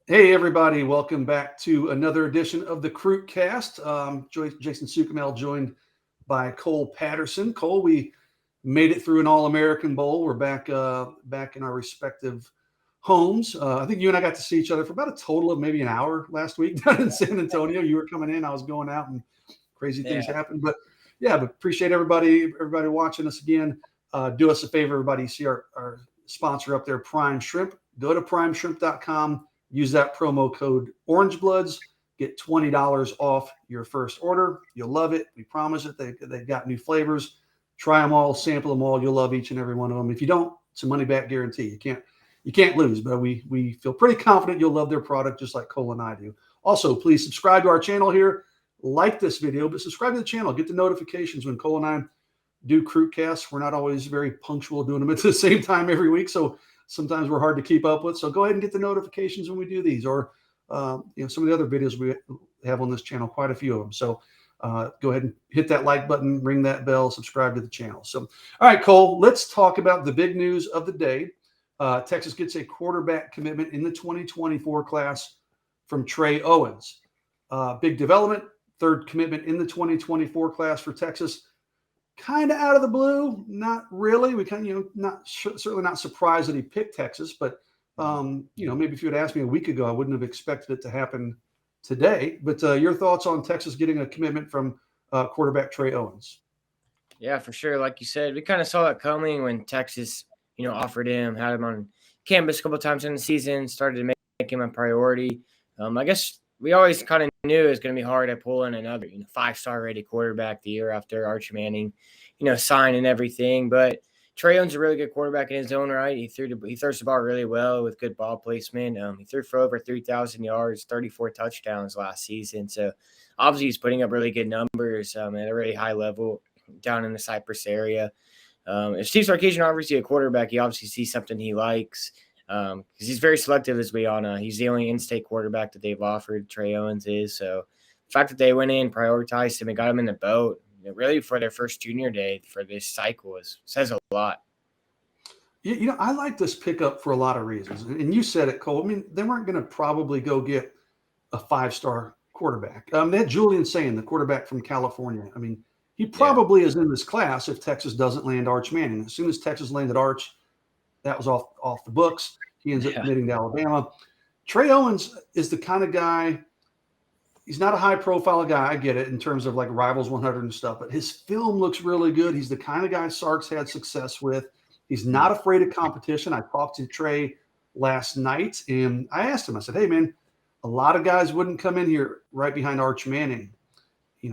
Hey, everybody. Welcome back to another edition of the CruitCast. Jason Sukamel joined by Cole Patterson. Cole, we made it through an All-American Bowl. We're back in our respective homes. I think you and I got to see each other for about a total of maybe an hour last week down in San Antonio. You were coming in, I was going out, and crazy things happened. But appreciate everybody watching us again. Do us a favor, everybody. See our sponsor up there, Prime Shrimp. Go to primeshrimp.com. Use that promo code OrangeBloods. Get $20 off your first order. You'll love it. We promise it. They've got new flavors. Try them all. Sample them all. You'll love each and every one of them. If you don't, it's a money-back guarantee. You can't lose. But we feel pretty confident you'll love their product just like Cole and I do. Also, please subscribe to our channel here. Like this video, but subscribe to the channel. Get the notifications when Cole and I do CruitCasts. We're not always very punctual doing them at the same time every week, so sometimes we're hard to keep up with. So go ahead and get the notifications when we do these, or some of the other videos we have on this channel, quite a few of them. So go ahead and hit that like button, ring that bell, subscribe to the channel. So, all right, Cole, let's talk about the big news of the day. Texas gets a quarterback commitment in the 2024 class from Trey Owens. Big development, third commitment in the 2024 class for Texas. Kind of out of the blue, not really. We certainly not surprised that he picked Texas, but maybe if you had asked me a week ago, I wouldn't have expected it to happen today. But your thoughts on Texas getting a commitment from quarterback Trey Owens? Yeah, for sure. Like you said, we kind of saw it coming when Texas, offered him, had him on campus a couple of times in the season, started to make him a priority. I guess we always kind of knew it was going to be hard to pull in another, 5-star rated quarterback the year after Arch Manning, sign and everything. But Trey Owens is a really good quarterback in his own right. He throws the ball really well with good ball placement. He threw for over 3,000 yards, 34 touchdowns last season. So obviously he's putting up really good numbers at a really high level down in the Cypress area. If Steve Sarkisian offers you a quarterback, he obviously sees something he likes. Because he's very selective, as we all know. He's the only in-state quarterback that they've offered. Trey Owens is. So the fact that they went in, prioritized him, and got him in the boat, really for their first junior day for this cycle says a lot. I like this pickup for a lot of reasons. And you said it, Cole. I mean, they weren't going to probably go get a 5-star quarterback. They had Julian Sayin, the quarterback from California. I mean, he probably is in this class if Texas doesn't land Arch Manning. As soon as Texas landed Arch, that was off the books. He ends up committing to Alabama. Trey Owens is the kind of guy, he's not a high-profile guy, I get it, in terms of like Rivals 100 and stuff, but his film looks really good. He's the kind of guy Sark's had success with. He's not afraid of competition. I talked to Trey last night, and I asked him, I said, hey, man, a lot of guys wouldn't come in here right behind Arch Manning. You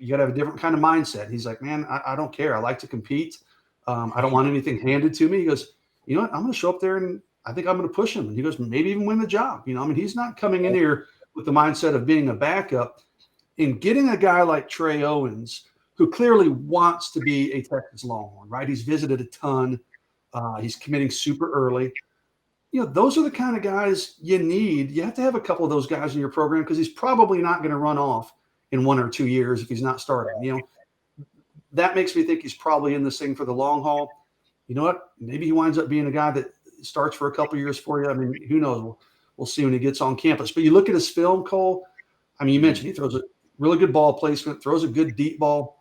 got to have a different kind of mindset. He's like, man, I don't care. I like to compete. I don't want anything handed to me. He goes, you know what? I'm going to show up there and I think I'm going to push him. And he goes, maybe even win the job. He's not coming in here with the mindset of being a backup. And getting a guy like Trey Owens, who clearly wants to be a Texas Longhorn, right? He's visited a ton. He's committing super early. Those are the kind of guys you need. You have to have a couple of those guys in your program because he's probably not going to run off in 1 or 2 years if he's not starting. That makes me think he's probably in this thing for the long haul. You know what? Maybe he winds up being a guy that starts for a couple of years for you. I mean, who knows? We'll see when he gets on campus. But you look at his film, Cole. I mean, you mentioned he throws a really good ball placement, throws a good deep ball.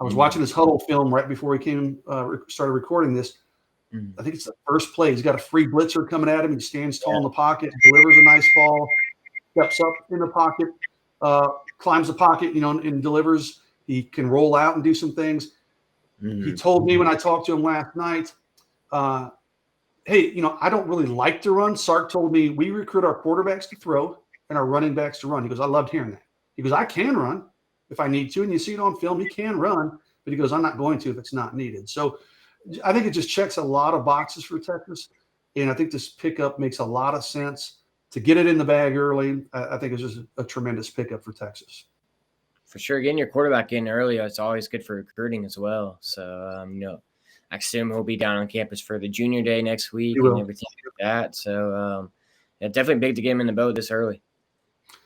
I was watching his huddle film right before he started recording this. I think it's the first play. He's got a free blitzer coming at him. He stands tall in the pocket, delivers a nice ball, steps up in the pocket, climbs the pocket, and delivers. He can roll out and do some things. He told me when I talked to him last night, hey, I don't really like to run. Sark told me we recruit our quarterbacks to throw and our running backs to run. He goes, I loved hearing that. He goes, I can run if I need to. And you see it on film. He can run, but he goes, I'm not going to if it's not needed. So I think it just checks a lot of boxes for Texas. And I think this pickup makes a lot of sense. To get it in the bag early, I think it's just a tremendous pickup for Texas. For sure, getting your quarterback in early, it's always good for recruiting as well. So, I assume he'll be down on campus for the junior day next week and everything like that. So, definitely big to get him in the boat this early.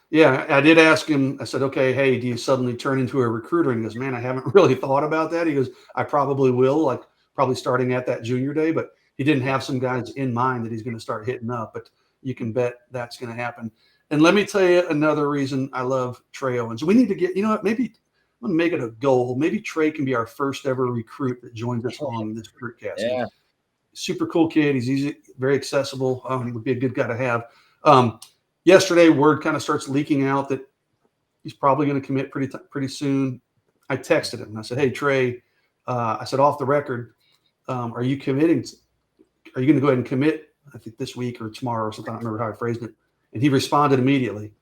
Yeah, I did ask him. I said, okay, hey, do you suddenly turn into a recruiter? And he goes, man, I haven't really thought about that. He goes, I probably will, probably starting at that junior day. But he didn't have some guys in mind that he's going to start hitting up. But you can bet that's going to happen. And let me tell you another reason I love Trey Owens. We need to get, you know what, maybe I'm going to make it a goal. Maybe Trey can be our first ever recruit that joins us on this CruitCast. Yeah. Super cool kid. He's easy, very accessible. Would be a good guy to have. Yesterday, word kind of starts leaking out that he's probably going to commit pretty soon. I texted him and I said, "Hey Trey," I said, off the record, are you committing? Are you going to go ahead and commit? I think this week or tomorrow or something. I don't remember how I phrased it. And he responded immediately,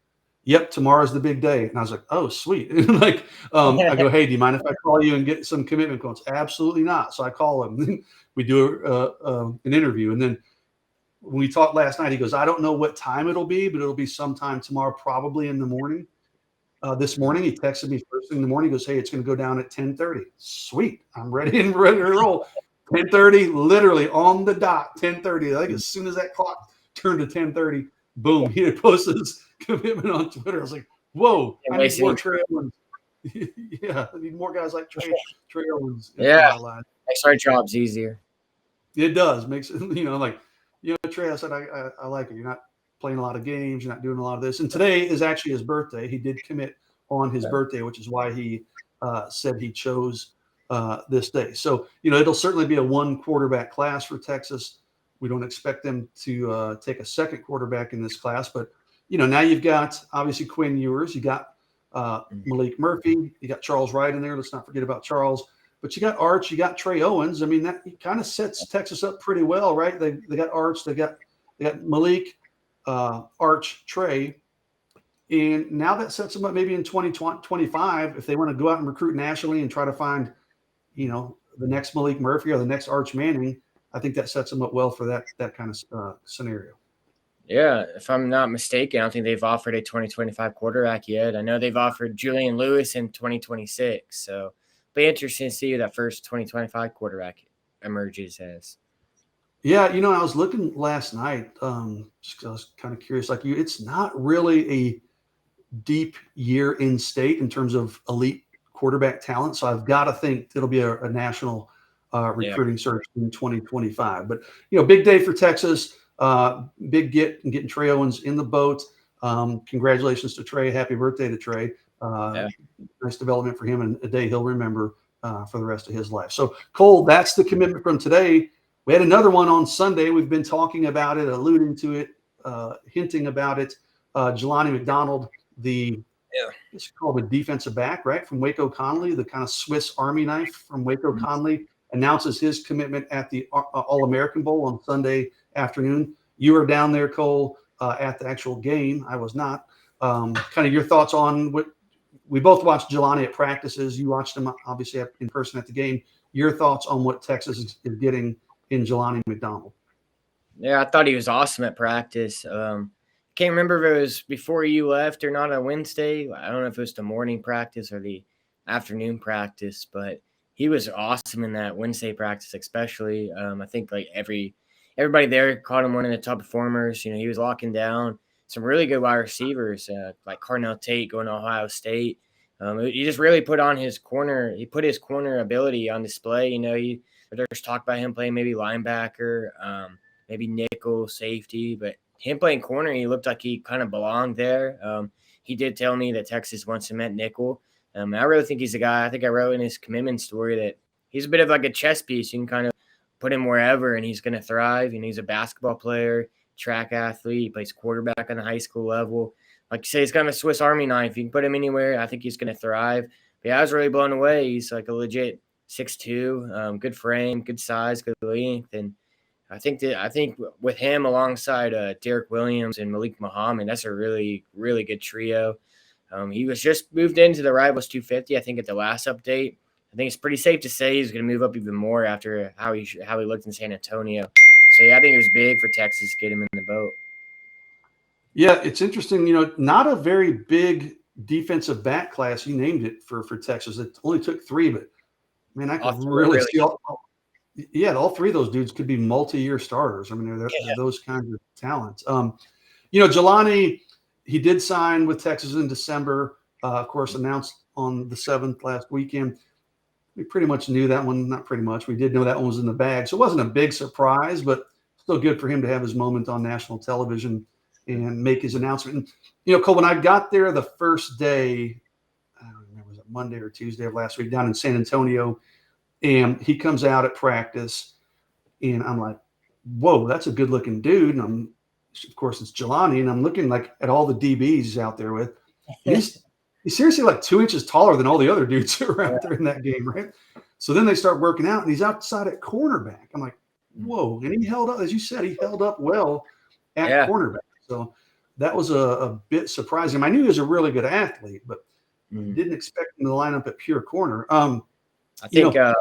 "Yep, tomorrow's the big day." And I was like, "Oh, sweet." I go, "Hey, do you mind if I call you and get some commitment quotes?" "Absolutely not." So I call him. We do an interview, and then when we talked last night, he goes, "I don't know what time it'll be, but it'll be sometime tomorrow, probably in the morning." This morning, he texted me first thing in the morning. He goes, "Hey, it's going to go down at 10:30. Sweet. I'm ready to roll. 10:30, literally on the dot, 10:30. I think as soon as that clock turned to 10:30, boom, he had posted his commitment on Twitter. I was like, whoa, I need more Trey Owens. Yeah, I need more guys like Trey Owens. Yeah, makes our jobs easier. It does. Makes it, Trey, I said, I like it. You're not playing a lot of games. You're not doing a lot of this. And today is actually his birthday. He did commit on his birthday, which is why he said he chose this day. So, it'll certainly be a one quarterback class for Texas. We don't expect them to take a second quarterback in this class. But, now you've got, obviously, Quinn Ewers. You got Malik Murphy. You got Charles Wright in there. Let's not forget about Charles. But you got Arch, you got Trey Owens. I mean, that kind of sets Texas up pretty well, right? They got Arch, they got Malik, Arch, Trey. And now that sets them up maybe in 2025 if they want to go out and recruit nationally and try to find, the next Malik Murphy or the next Arch Manning. I think that sets them up well for that kind of scenario. Yeah, if I'm not mistaken, I don't think they've offered a 2025 quarterback yet. I know they've offered Julian Lewis in 2026, so be interesting to see who that first 2025 quarterback emerges as. Yeah, I was looking last night. Just 'cause I was kind of curious, like you. It's not really a deep year in state in terms of elite quarterback talent. So I've got to think it'll be a national recruiting search in 2025. But big day for Texas. Big getting Trey Owens in the boat. Congratulations to Trey. Happy birthday to Trey. Nice development for him and a day he'll remember for the rest of his life. So, Cole, that's the commitment from today. We had another one on Sunday. We've been talking about it, alluding to it, hinting about it. Jelani McDonald, it's called a defensive back, right, from Waco Conley, the kind of Swiss Army knife from Waco Conley, announces his commitment at the All-American Bowl on Sunday afternoon. You were down there, Cole, at the actual game. I was not. Kind of your thoughts on what we both watched Jelani at practices. You watched him obviously in person at the game. Your thoughts on what Texas is getting in Jelani McDonald? Yeah, I thought he was awesome at practice. Can't remember if it was before you left or not on Wednesday. I don't know if it was the morning practice or the afternoon practice, but he was awesome in that Wednesday practice, especially. I think like everybody there called him one of the top performers. He was locking down some really good wide receivers, like Carnell Tate going to Ohio State. He just really put on his corner. He put his corner ability on display. There's talk about him playing maybe linebacker, maybe nickel, safety, but him playing corner, he looked like he kind of belonged there. He did tell me that Texas wants him at nickel. I really think he's a guy. I think I wrote in his commitment story that he's a bit of like a chess piece. You can kind of put him wherever and he's going to thrive. He's a basketball player, track athlete. He plays quarterback on the high school level. Like you say, he's kind of a Swiss Army knife. You can put him anywhere. I think he's going to thrive. But yeah, I was really blown away. He's like a legit 6'2", good frame, good size, good length. And I think with him alongside Derek Williams and Malik Muhammad, that's a really, really good trio. He was just moved into the Rivals 250, I think, at the last update. I think it's pretty safe to say he's going to move up even more after how he looked in San Antonio. So, yeah, I think it was big for Texas to get him in the boat. Yeah, it's interesting. Not a very big defensive back class. You named it for Texas. It only took 3, but, man, I could really see all 3 of those dudes could be multi-year starters. I mean, they're those kinds of talents. Jelani, he did sign with Texas in December, of course, announced on the 7th last weekend. We pretty much knew that one. Not pretty much. We did know that one was in the bag. So it wasn't a big surprise, but still good for him to have his moment on national television. and make his announcement. And, you know, Cole, when I got there the first day, I don't remember, was it Monday or Tuesday of last week down in San Antonio, and he comes out at practice, and I'm like, whoa, that's a good looking dude. And of course, it's Jelani, and I'm looking like at all the DBs he's out there with. He's seriously like 2 inches taller than all the other dudes who are out there in that game, right? So then they start working out, and he's outside at cornerback. I'm like, whoa. And he held up, as you said, he held up well at cornerback. So that was a bit surprising. I knew he was a really good athlete, but didn't expect him to line up at pure corner. I think, I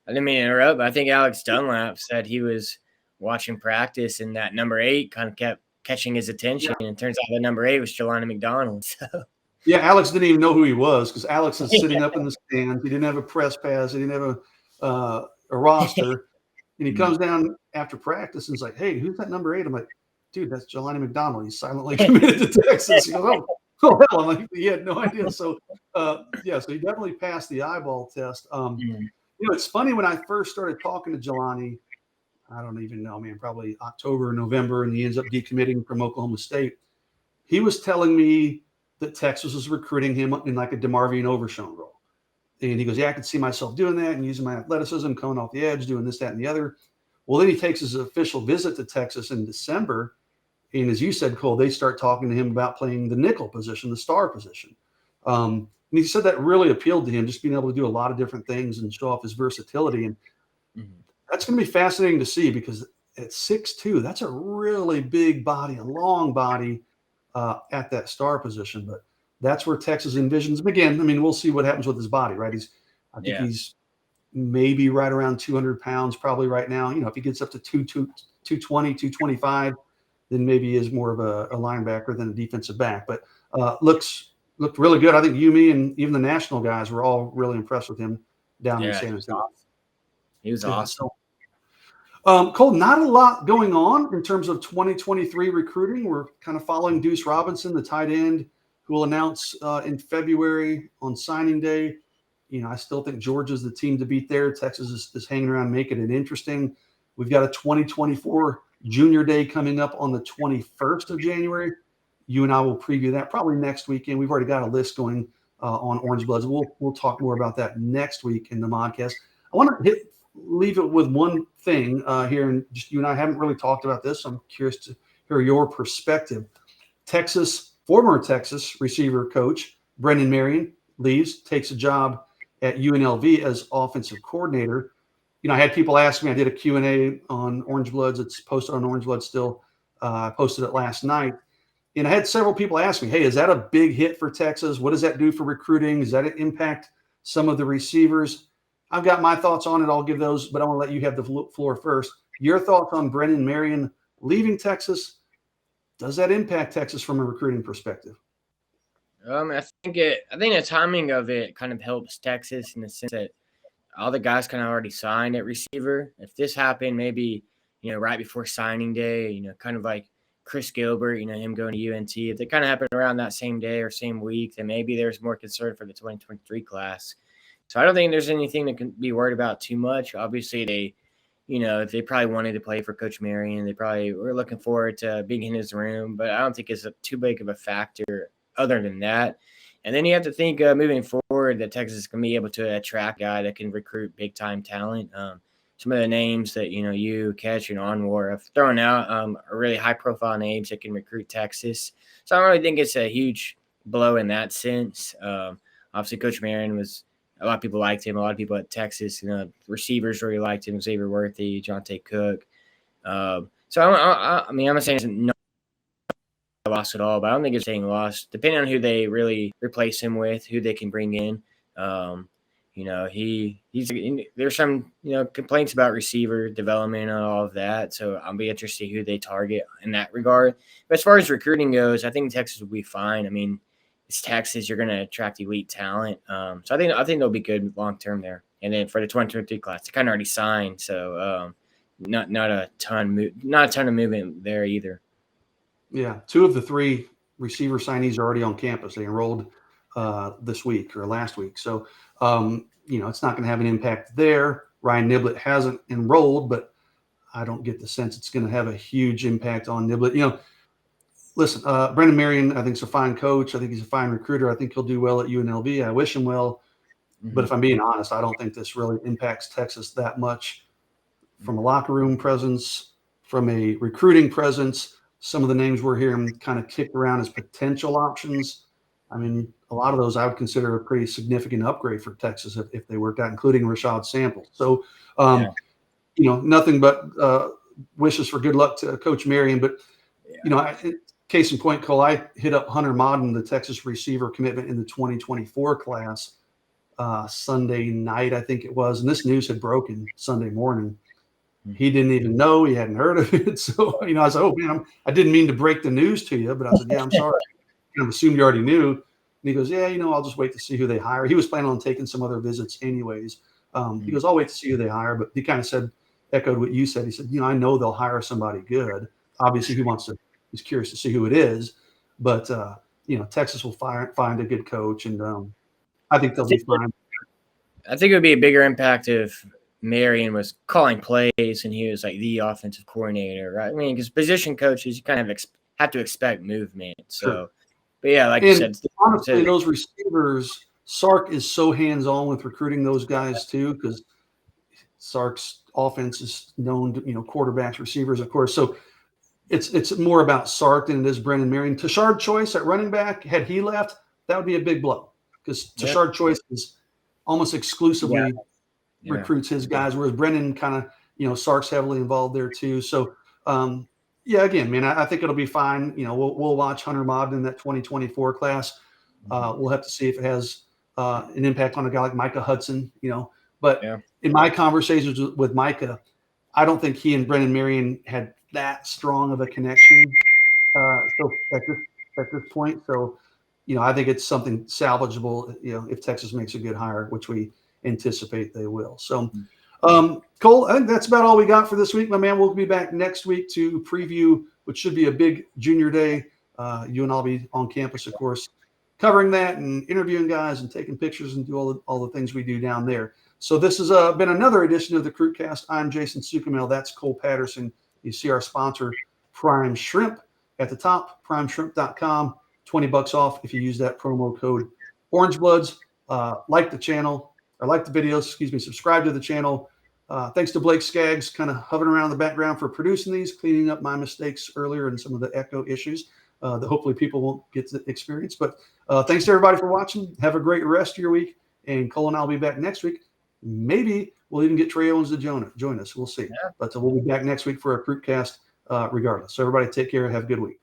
didn't mean to interrupt, but I think Alex Dunlap said he was watching practice, and that number 8 kind of kept catching his attention. And it turns out that number 8 was Jelani McDonald. So. Yeah, Alex didn't even know who he was because Alex is sitting up in the stands. He didn't have a press pass. He didn't have a roster. And he comes down after practice and is like, hey, who's that number 8? I'm like, dude, that's Jelani McDonald. He's silently committed to Texas. He goes, oh hell. I'm like, he had no idea. So, so he definitely passed the eyeball test. You know, it's funny when I first started talking to Jelani, I don't even know, man, probably October or November, and he ends up decommitting from Oklahoma State. He was telling me that Texas was recruiting him in like a DeMarvion Overshown role. And he goes, yeah, I could see myself doing that and using my athleticism, coming off the edge, doing this, that, and the other. Well, then he takes his official visit to Texas in December. And as you said, Cole, they start talking to him about playing the nickel position, the star position. And he said that really appealed to him, just being able to do a lot of different things and show off his versatility. And that's going to be fascinating to see because at 6'2", that's a really big body, a long body at that star position. But that's where Texas envisions him. Again, I mean, we'll see what happens with his body, right? I think he's maybe right around 200 pounds probably right now. You know, if he gets up to 220, 225, then maybe he is more of a linebacker than a defensive back. But looked really good. I think you, me, and even the national guys were all really impressed with him down in San Antonio. He was awesome. Cole, not a lot going on in terms of 2023 recruiting. We're kind of following Deuce Robinson, the tight end, who will announce in February on signing day. You know, I still think Georgia's the team to beat there. Texas is hanging around, making it interesting. We've got a 2024 Junior Day coming up on the 21st of January. You and I will preview that probably next weekend. We've already got a list going on Orange Bloods. We'll talk more about that next week in the modcast. I want to leave it with one thing here, and just you and I haven't really talked about this. So I'm curious to hear your perspective. Former Texas receiver coach Brendan Marion leaves, takes a job at UNLV as offensive coordinator. You know, I had people ask me. I did a Q&A on Orange Bloods. It's posted on Orange Bloods still. I posted it last night. And I had several people ask me, hey, is that a big hit for Texas? What does that do for recruiting? Does that impact some of the receivers? I've got my thoughts on it. I'll give those, but I want to let you have the floor first. Your thoughts on Brendan Marion leaving Texas? Does that impact Texas from a recruiting perspective? I think the timing of it kind of helps Texas in the sense that all the guys kind of already signed at receiver. If this happened maybe, you know, right before signing day, you know, kind of like Chris Gilbert, you know, him going to UNT, if it kind of happened around that same day or same week, then maybe there's more concern for the 2023 class. So I don't think there's anything that can be worried about too much. Obviously, they probably wanted to play for Coach Marion. They probably were looking forward to being in his room, but I don't think it's too big of a factor other than that. And then you have to think moving forward that Texas is going to be able to attract a guy that can recruit big-time talent. Some of the names that, you know, you, Catch, and Onwar have thrown out are really high-profile names that can recruit Texas. So I don't really think it's a huge blow in that sense. Obviously, Coach Marion a lot of people liked him. A lot of people at Texas, you know, receivers really liked him. Xavier Worthy, Jonte Cook. So I'm not saying it's no loss at all, but I don't think it's saying lost. Depending on who they really replace him with, who they can bring in. You know, there's some, you know, complaints about receiver development and all of that. So I'll be interested to see who they target in that regard. But as far as recruiting goes, I think Texas will be fine. I mean, it's Texas. You're going to attract elite talent. So I think they'll be good long term there. And then for the 2023 class, they kind of already signed, so not a ton of movement there either. Yeah, 2 of the 3 receiver signees are already on campus. They enrolled this week or last week, so you know, it's not going to have an impact there. Ryan Niblett hasn't enrolled, but I don't get the sense it's going to have a huge impact on Niblett. You know, listen, Brendan Marion, I think, is a fine coach. I think he's a fine recruiter. I think he'll do well at UNLV. I wish him well. But if I'm being honest, I don't think this really impacts Texas that much from a locker room presence, from a recruiting presence. Some of the names we're hearing kind of kicked around as potential options. I mean, a lot of those I would consider a pretty significant upgrade for Texas if they worked out, including Rashad Sample. So, nothing but wishes for good luck to Coach Marion. But, case in point, Cole, I hit up Hunter Modden, the Texas receiver commitment in the 2024 class, Sunday night, I think it was. And this news had broken Sunday morning. He didn't even know. He hadn't heard of it. So, I was like, oh, man, I didn't mean to break the news to you. But I said, yeah, I'm sorry. I kind of assumed you already knew. And he goes, yeah, I'll just wait to see who they hire. He was planning on taking some other visits anyways. He goes, I'll wait to see who they hire. But he kind of echoed what you said. He said, I know they'll hire somebody good. Obviously, he's curious to see who it is. But, Texas will find a good coach. And I think they'll be fine. I think it would be a bigger impact if Marion was calling plays and he was like the offensive coordinator, right? I mean, because position coaches, you kind of have to expect movement. So, sure. But yeah, like you said, honestly, those receivers, Sark is so hands-on with recruiting those guys too, because Sark's offense is known to, quarterbacks, receivers, of course. So it's more about Sark than it is Brendan Marion. Tashard Choice at running back, had he left, that would be a big blow because Tashard Choice is almost exclusively recruits his guys, whereas Brendan kind of, Sark's heavily involved there too. So, again, man, I think it'll be fine. We'll watch Hunter Modden in that 2024 class. We'll have to see if it has an impact on a guy like Micah Hudson, But in my conversations with Micah, I don't think he and Brendan Marion had that strong of a connection. So at this point, so I think it's something salvageable. If Texas makes a good hire, which we anticipate they will. So, Cole, I think that's about all we got for this week, my man. We'll be back next week to preview, which should be a big junior day. You and I'll be on campus, of course, covering that and interviewing guys and taking pictures and do all the things we do down there. So this has been another edition of the CruitCast. I'm Jason Sukamel. That's Cole Patterson. You see our sponsor, Prime Shrimp, at the top, primeshrimp.com. $20 off if you use that promo code OrangeBloods. Like the channel, or like the videos, subscribe to the channel. Thanks to Blake Skaggs, kind of hovering around in the background for producing these, cleaning up my mistakes earlier and some of the echo issues that hopefully people won't get to experience. But thanks to everybody for watching. Have a great rest of your week. And Cole and I will be back next week. Maybe we'll even get Trey Owens to join us. We'll see. Yeah. But we'll be back next week for a CruitCast regardless. So everybody take care. Have a good week.